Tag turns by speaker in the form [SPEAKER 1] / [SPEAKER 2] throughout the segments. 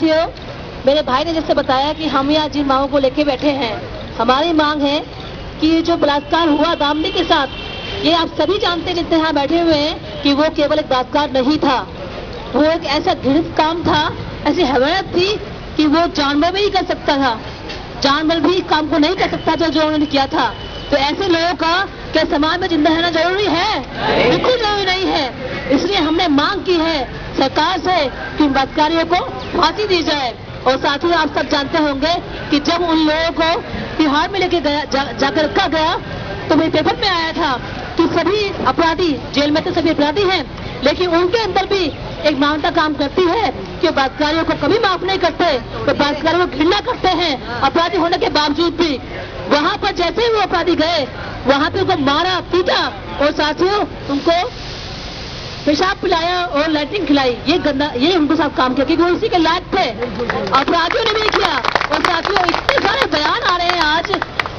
[SPEAKER 1] साथियों, मेरे भाई ने जैसे बताया कि हम यहाँ जिन मांगों को लेके बैठे हैं, हमारी मांग है कि जो बलात्कार हुआ दामिनी के साथ, ये आप सभी जानते हैं जितने यहाँ बैठे हुए हैं कि वो केवल एक बलात्कार नहीं था, वो एक ऐसा घृणित काम था, ऐसी हैवानियत थी कि वो जानवर भी नहीं कर सकता था, जानवर भी इस काम को नहीं कर सकता जो उन्होंने किया था। तो ऐसे लोगों का क्या समाज में जिंदा रहना जरूरी है? बिल्कुल जरूरी नहीं है। इसलिए हमने मांग की है सरकार से कि बलात्कारियों को फांसी दी जाए। और साथ ही आप सब जानते होंगे कि जब उन लोगों को तिहाड़ में लेके गया जाकर रखा गया तो मेरे पेपर में आया था कि सभी अपराधी, जेल में तो सभी अपराधी हैं, लेकिन उनके अंदर भी एक मानवता काम करती है कि बलात्कारियों को कभी माफ नहीं करते, तो बलात्कारियों को घृणा करते हैं अपराधी होने के बावजूद भी। वहाँ पर जैसे ही वो अपराधी गए, वहाँ पे उनको मारा, पीटा और साथियों उनको पेशाब पिलाया और लैट्रिन खिलाई। ये उनको साथ काम किया क्योंकि वो इसी के लायक थे, अपराधियों ने भी किया। और साथियों इतने सारे बयान आ रहे हैं, आज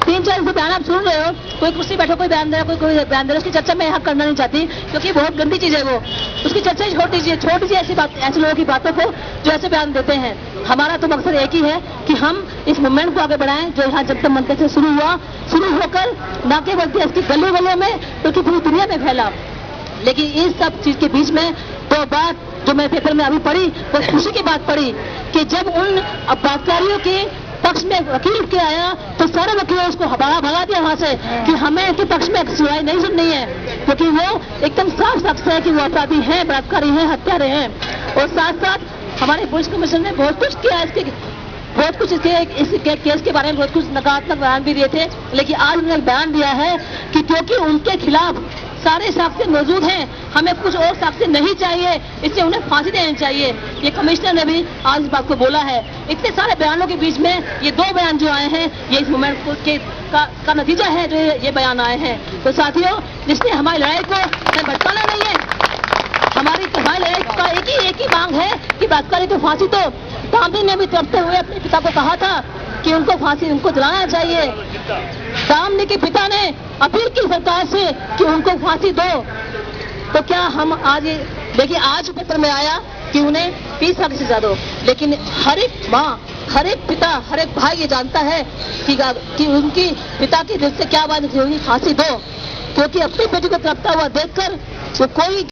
[SPEAKER 1] 3-4 बयान आप सुन रहे हो, कोई कुर्सी बैठो कोई बयान दे रहा, कोई बयान दे रहा, उसकी चर्चा मैं यहाँ करना नहीं चाहती क्योंकि बहुत गंदी चीज है वो, उसकी चर्चा छोड़ दीजिए ऐसे लोगों की बातों को जो ऐसे बयान देते हैं। हमारा तो मकसद एक ही है कि हम इस मूवमेंट को आगे बढ़ाएं जो यहाँ जनता मंच से शुरू होकर न केवल देश की गलियों में बल्कि पूरी दुनिया में फैला। लेकिन इस सब चीज के बीच में दो बात जो मैं पेपर में अभी पढ़ी, वो खुशी की बात पढ़ी कि जब उन बलात्कारियों के पक्ष में वकील उठ के आया तो सारे वकीलों उसको भगा दिया वहां से कि हमें इनके पक्ष में सुनवाई नहीं सुननी है, क्योंकि वो एकदम साफ साफ है कि वो अपराधी हैं, बलात्कारी हैं, हत्यारे हैं। और साथ साथ हमारे पुलिस कमिश्नर ने बहुत कुछ किया, इस केस के बारे में बहुत कुछ नकारात्मक बयान भी दिए थे, लेकिन आज उन्होंने बयान दिया है कि क्योंकि उनके खिलाफ सारे साक्ष्य मौजूद हैं, हमें कुछ और साक्ष्य नहीं चाहिए, इससे उन्हें फांसी देनी चाहिए। ये कमिश्नर ने भी आज इस बात को बोला है। इतने सारे बयानों के बीच में ये दो बयान जो आए हैं, ये इस मूवमेंट का नतीजा है जो ये बयान आए हैं। तो साथियों, जिसने हमारी लड़ाई को भटकाना नहीं है, हमारी लड़ाई का एक ही मांग है कि बलात्कारी को फांसी दो। दामिनी ने भी तड़पते हुए अपने पिता को कहा था कि उनको दिलाना चाहिए। दामिनी के पिता ने अपील की सरकार से कि उनको फांसी दो। तो क्या हम आज देखिए, आज पेपर में आया कि उन्हें 30 साल की सजा दो, लेकिन हर एक माँ, हर एक पिता, हर एक भाई ये जानता है कि उनकी पिता के दिल से क्या बात निकली, फांसी दो, क्योंकि अपनी बेटी को तड़पता हुआ देखकर वो कोई